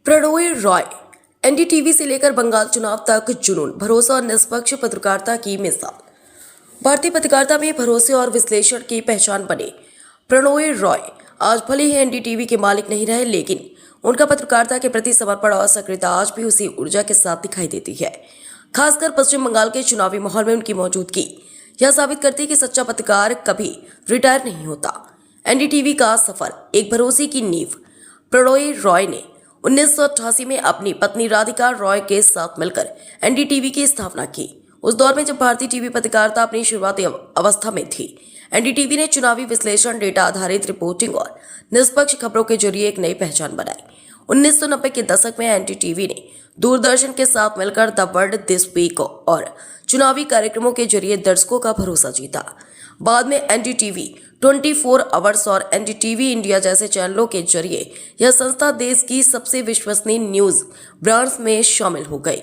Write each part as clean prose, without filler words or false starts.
Prannoy Roy. NDTV से लेकर बंगाल चुनाव तक जुनून, भरोसा और निष्पक्ष पत्रकारिता की मिसाल। भारतीय पत्रकारिता में भरोसे और विश्लेषण की पहचान बने प्रणोय रॉय आज भले ही एनडीटीवी के मालिक नहीं रहे, लेकिन उनका पत्रकारिता के प्रति समर्पण और सक्रियता आज भी उसी ऊर्जा के साथ दिखाई देती है। खासकर पश्चिम बंगाल के चुनावी माहौल में उनकी मौजूदगी यह साबित करती है कि सच्चा पत्रकार कभी रिटायर नहीं होता। एनडीटीवी का सफर एक भरोसे की नींव। प्रणोय रॉय ने 1988 में अपनी पत्नी राधिका रॉय के साथ मिलकर एनडीटीवी की स्थापना की। उस दौर में जब भारतीय टीवी पत्रकारिता अपनी शुरुआती अवस्था में थी, एनडीटीवी ने चुनावी विश्लेषण, डेटा आधारित रिपोर्टिंग और निष्पक्ष खबरों के जरिए एक नई पहचान बनाई। 1990 के दशक में एनडीटीवी ने दूरदर्शन के साथ मिलकर द वर्ल्ड दिस वीक और चुनावी कार्यक्रमों के जरिए दर्शकों का भरोसा जीता। बाद में एनडीटीवी 24 आवर्स और एनडीटीवी इंडिया जैसे चैनलों के जरिए यह संस्था देश की सबसे विश्वसनीय न्यूज ब्रांड्स में शामिल हो गई।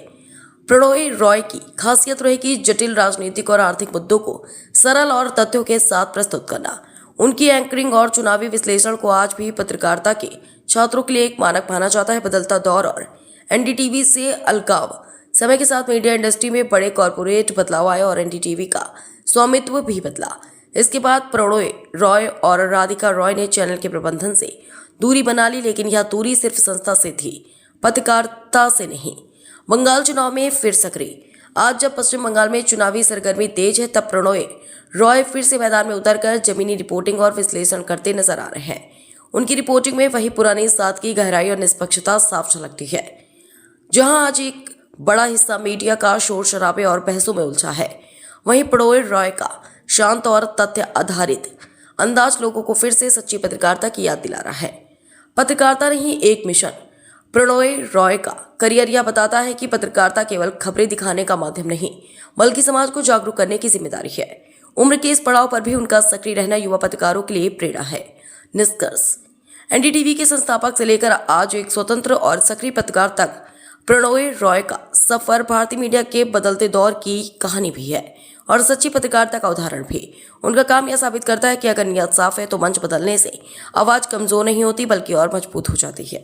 प्रणोय रॉय की खासियत रही कि जटिल राजनीतिक और आर्थिक मुद्दों को सरल और तथ्यों के साथ प्रस्तुत करना। उनकी एंकरिंग और चुनावी विश्लेषण को आज भी पत्रकारिता के छात्रों के लिए एक मानक माना जाता है। बदलता दौर और एनडीटीवी से अलगाव, समय के साथ मीडिया इंडस्ट्री में बड़े कॉरपोरेट बदलाव आए और एनडीटीवी का स्वामित्व भी बदला। इसके बाद प्रणोय रॉय और राधिका रॉय ने चैनल के प्रबंधन से दूरी बना ली, लेकिन यह दूरी सिर्फ संस्था से थी, पत्रकारिता से नहीं। बंगाल चुनाव में फिर सक्रिय। आज जब पश्चिम बंगाल में चुनावी सरगर्मी तेज है, तब प्रणोय रॉय फिर से मैदान में उतरकर जमीनी रिपोर्टिंग और विश्लेषण करते नजर आ रहे हैं। उनकी रिपोर्टिंग में वही पुरानी सादगी, गहराई और निष्पक्षता साफ झलकती है। जहां आज एक बड़ा हिस्सा मीडिया का शोर शराबे और बहसों में उलझा है, वहीं प्रणोय रॉय का शांत और तथ्य आधारित अंदाज लोगों को फिर से सच्ची पत्रकारिता की याद दिला रहा है। पत्रकारिता नहीं, एक मिशन। प्रणोय रॉय का करियर यह बताता है कि पत्रकारिता केवल खबरें दिखाने का माध्यम नहीं, बल्कि समाज को जागरूक करने की जिम्मेदारी है। उम्र के इस पड़ाव पर भी उनका सक्रिय रहना युवा पत्रकारों के लिए प्रेरणा है। निष्कर्ष, एनडीटीवी के संस्थापक से लेकर आज एक स्वतंत्र और सक्रिय पत्रकार तक प्रणोय रॉय का सफर भारतीय मीडिया के बदलते दौर की कहानी भी है और सच्ची पत्रकारिता का उदाहरण भी। उनका काम यह साबित करता है कि अगर नियत साफ है तो मंच बदलने से आवाज कमजोर नहीं होती, बल्कि और मजबूत हो जाती है।